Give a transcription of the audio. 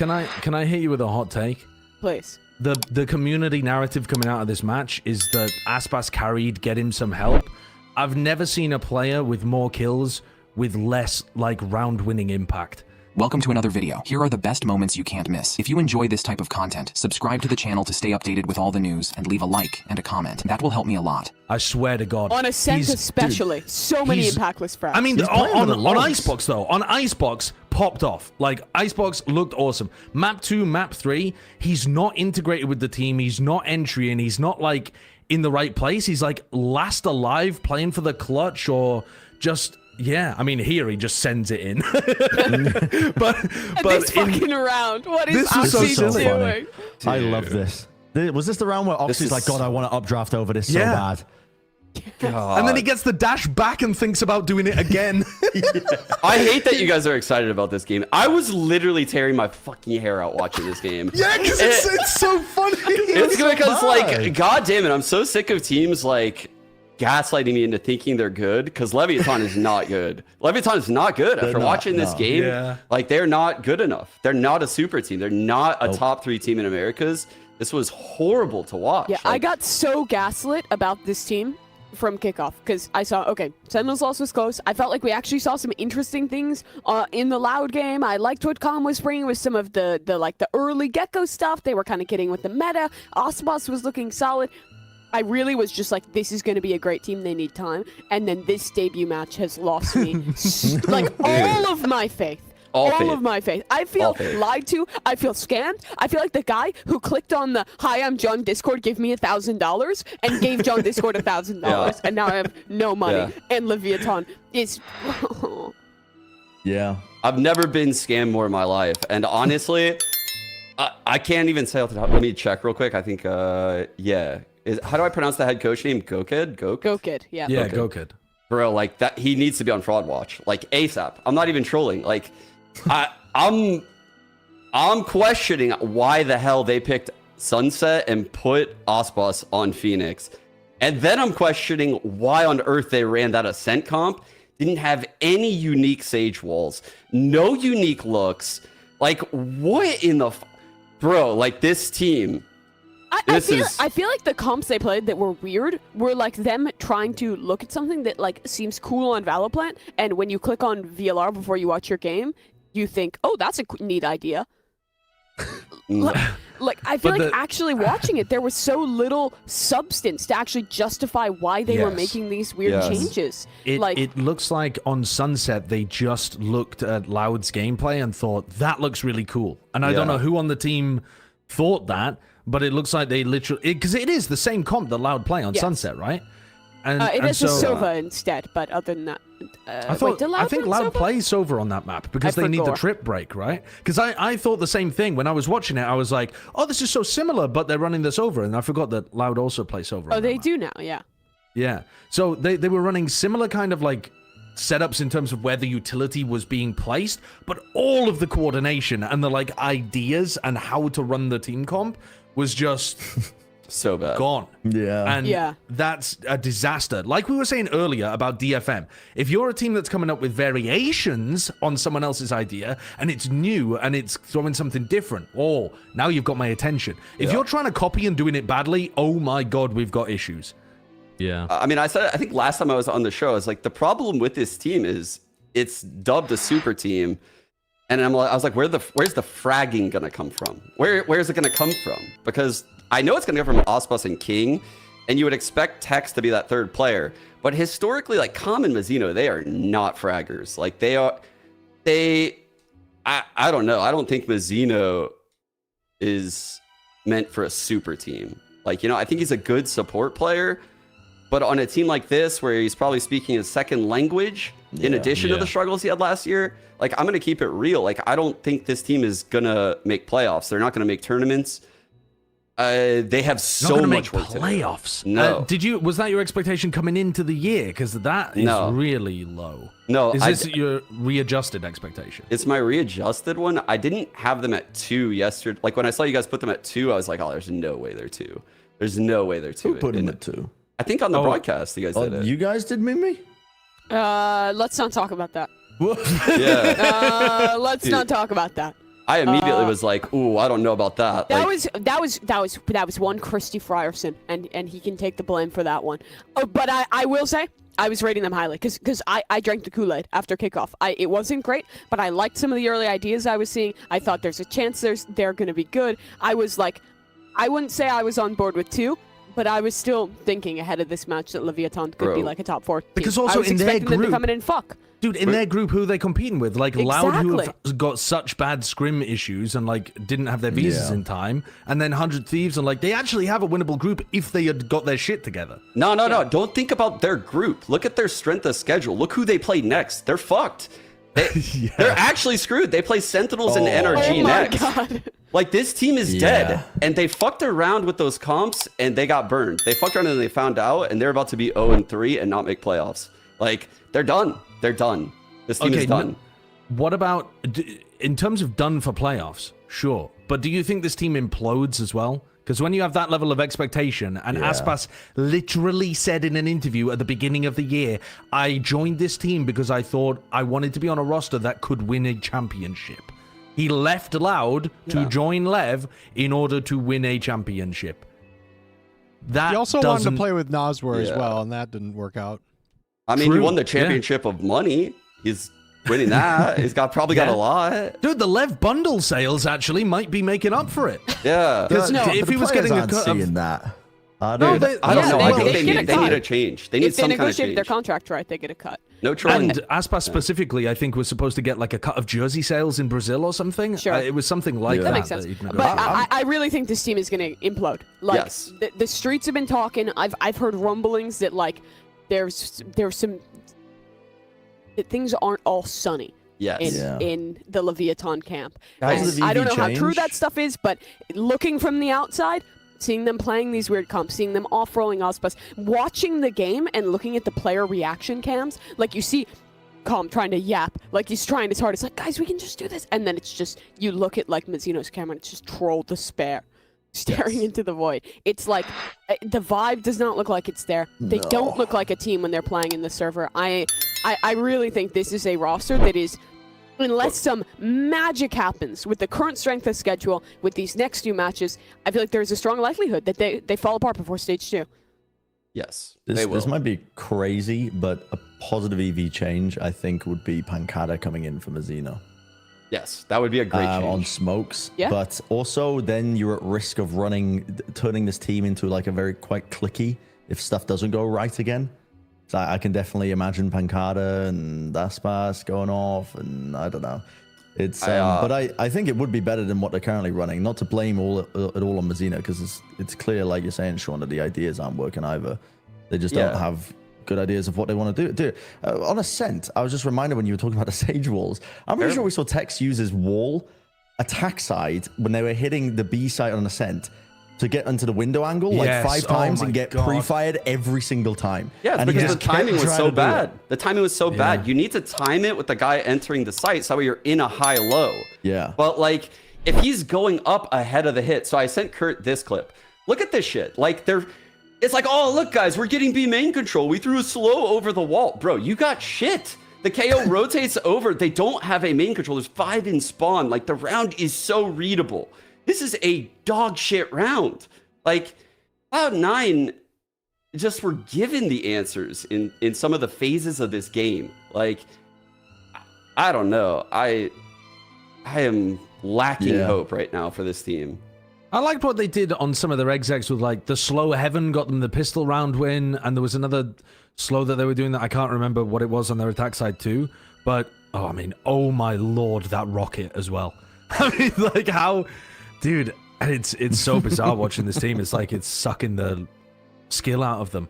Can I hit you with a hot take? Please. The community narrative coming out of this match is that Aspas carried, get him some help. I've never seen a player with more kills with less, like, round-winning impact. Welcome to another video. Here are the best moments you can't miss. If you enjoy this type of content, subscribe to the channel to stay updated with all the news, and leave a like and a comment. That will help me a lot. I swear to God. On Ascent especially. Dude, so many impactless frags. I mean, on Icebox, though. On Icebox, popped off. Like, Icebox looked awesome. Map 2, Map 3, he's not integrated with the team. He's not entry, and he's not, like, in the right place. He's, like, last alive, playing for the clutch, or just... Yeah, I mean, here he just sends it in. but this fucking round, what is Oxy doing? I love this. Was this the round where Oxy's like, God, I want to updraft over this so bad? And then he gets the dash back and thinks about doing it again. I hate that you guys are excited about this game. I was literally tearing my fucking hair out watching this game. Yeah, because it's so funny. It's because, like, God damn it, I'm so sick of teams, like, gaslighting me into thinking they're good, because Leviatan is not good. Leviatan is not good. After watching this game, like, they're not good enough. They're not a super team. They're not a top 3 team in Americas. This was horrible to watch. Yeah, like, I got so gaslit about this team from kickoff, because I saw, okay, Sentinel's loss was close. I felt like we actually saw some interesting things in the Loud game. I liked what Calm was bringing with some of the early Gecko stuff. They were kind of kidding with the meta. Aspas was looking solid. I really was just like, this is going to be a great team. They need time. And then this debut match has lost me, like, all of my faith. All of my faith. I feel lied to. I feel scammed. I feel like the guy who clicked on the, hi, I'm John Discord, give me $1,000, and gave John Discord $1,000. And now I have no money. And Leviatan is... Yeah. I've never been scammed more in my life. And honestly, I can't even say off the top. Let me check real quick. I think, yeah. How do I pronounce the head coach name? Gokid? Gokid, yeah. Yeah, Gokid. Bro, like, that, he needs to be on Fraud Watch. Like, ASAP. I'm not even trolling. Like, I'm questioning why the hell they picked Sunset and put Aspas on Phoenix. And then I'm questioning why on earth they ran that Ascent comp. Didn't have any unique Sage walls. No unique looks. Like, what in the... Bro, like, this team... I feel like the comps they played that were weird were like them trying to look at something that like seems cool on Valorant, and when you click on VLR before you watch your game, you think, oh, that's a neat idea. like I feel like actually watching it, there was so little substance to actually justify why they were making these weird changes. It looks like on Sunset they just looked at Loud's gameplay and thought that looks really cool, and I don't know who on the team thought that. But it looks like they literally... Because it is the same comp that Loud play on Sunset, right? And it is a Sova instead, but other than that... I think Loud plays Sova on that map because they need the trip break, right? Because I thought the same thing. When I was watching it, I was like, oh, this is so similar, but they're running this over. And I forgot that Loud also plays Sova. Oh, they do now, yeah. Yeah. So they were running similar kind of like setups in terms of where the utility was being placed, but all of the coordination and the like ideas and how to run the team comp was just so bad. Gone. Yeah. And that's a disaster. Like we were saying earlier about DFM, if you're a team that's coming up with variations on someone else's idea and it's new and it's throwing something different, oh, now you've got my attention. If you're trying to copy and doing it badly, oh my God, we've got issues. Yeah. I mean, I think last time I was on the show, I was like, the problem with this team is it's dubbed a super team. And I was like, where's the fragging gonna come from? Where's it gonna come from? Because I know it's gonna come from Aspas and King, and you would expect Tex to be that third player. But historically, like Calm and Mazzino, they are not fraggers. Like I don't know. I don't think Mazzino is meant for a super team. Like, you know, I think he's a good support player, but on a team like this, where he's probably speaking a second language, in addition to the struggles he had last year, like, I'm going to keep it real. Like, I don't think this team is going to make playoffs. They're not going to make tournaments. They have so much work to do. Playoffs. No. Was that your expectation coming into the year? Because that is really low. No. Is this your readjusted expectation? It's my readjusted one. I didn't have them at 2 yesterday. Like, when I saw you guys put them at 2, I was like, oh, there's no way they're 2. There's no way they're 2. Who put them at 2? I think on the broadcast, you guys did it. You guys did Mimi? Let's not talk about that. Yeah. Let's not talk about that. I immediately was like, ooh, I don't know about that. That Like, was one Christy Frierson, and he can take the blame for that one. Oh, but I will say I was rating them highly because I drank the Kool-Aid after kickoff. It wasn't great, but I liked some of the early ideas I was seeing. I thought there's a chance they're going to be good. I was like, I wouldn't say I was on board with 2, but I was still thinking ahead of this match that Leviatan could be like a top 4 team. Because also I was in their expecting them to group- come in and fuck. Dude, in their group, who are they competing with? Like Loud, who Exactly. have got such bad scrim issues and like didn't have their visas in time, and then 100 Thieves, and like they actually have a winnable group if they had got their shit together. no. Don't think about their group. Look at their strength of schedule. Look who they play next. They're fucked. They're actually screwed. They play Sentinels and NRG Oh my next. God. Like, this team is dead. And they fucked around with those comps, and they got burned. They fucked around and they found out, and they're about to be 0-3 and not make playoffs. Like, they're done. They're done. This team is done. What about in terms of done for playoffs? Sure, but do you think this team implodes as well? Because when you have that level of expectation, and Aspas literally said in an interview at the beginning of the year, I joined this team because I thought I wanted to be on a roster that could win a championship. He left Loud to join Lev in order to win a championship. That He also wanted to play with Noswer as well, and that didn't work out. I mean, he True. won the championship of money. He's winning that. He's probably got a lot. Dude, the Lev bundle sales actually might be making up for it. Yeah. Because if he was getting a cut of... seeing that. I don't know. I think they need a change. They need If they some kind of negotiated their change. contract right, they get a cut. No trolling. And Aspas specifically, I think, was supposed to get like a cut of jersey sales in Brazil or something. Sure. It was something like that. That makes sense. he'd But negotiated. I really think this team is going to implode. Like, Yes. the streets have been talking. I've heard rumblings that, like, there's some... that things aren't all sunny. Yes. In the Leviatan camp. Has And the I don't know VV how true changed? that stuff is, but looking from the outside, seeing them playing these weird comps, seeing them off-rolling aspas, watching the game and looking at the player reaction cams, like you see Calm trying to yap, like he's trying his hardest, like, guys, we can just do this. And then it's just, you look at like Mizuno's camera and it's just troll despair. Staring into the void. It's like the vibe does not look like it's there. They don't look like a team when they're playing in the server. I really think this is a roster that is, unless some magic happens with the current strength of schedule, with these next few matches, I feel like there's a strong likelihood that they fall apart before stage 2. Yes. This might be crazy, but a positive EV change, I think, would be Pancada coming in for Mizuno. Yes. That would be a great change. On smokes. Yeah. But also, then you're at risk of turning this team into like a very quite clicky if stuff doesn't go right again. So I can definitely imagine Pancada and Aspas going off, and I don't know. It's but I think it would be better than what they're currently running. Not to blame it all on Mizuno, because it's clear, like you're saying, Sean, that the ideas aren't working either. They just don't have good ideas of what they want to do. On Ascent, I was just reminded when you were talking about the Sage walls. I'm pretty sure we saw Tex use his wall attack side when they were hitting the B side on Ascent to get into the window angle like Yes. 5 Oh times my and get God. pre-fired every single time. Yeah, it's And he because just the timing kept was trying so to do bad. it. The timing was so bad. You need to time it with the guy entering the site so that way you're in a high-low. Yeah. But, like, if he's going up ahead of the hit, so I sent Kurt this clip. Look at this shit. Like, it's like, oh, look, guys, we're getting B main control. We threw a slow over the wall. Bro, you got shit. The KO rotates over. They don't have a main control. There's 5 in spawn. Like, the round is so readable. This is a dog shit round. Like, Cloud9 just were given the answers in some of the phases of this game. Like, I don't know. I am lacking hope right now for this team. I liked what they did on some of their execs with like the slow heaven got them the pistol round win, and there was another slow that they were doing that I can't remember what it was on their attack side too. But oh my lord, that rocket as well. I mean, like how, dude, it's so bizarre watching this team. It's like it's sucking the skill out of them.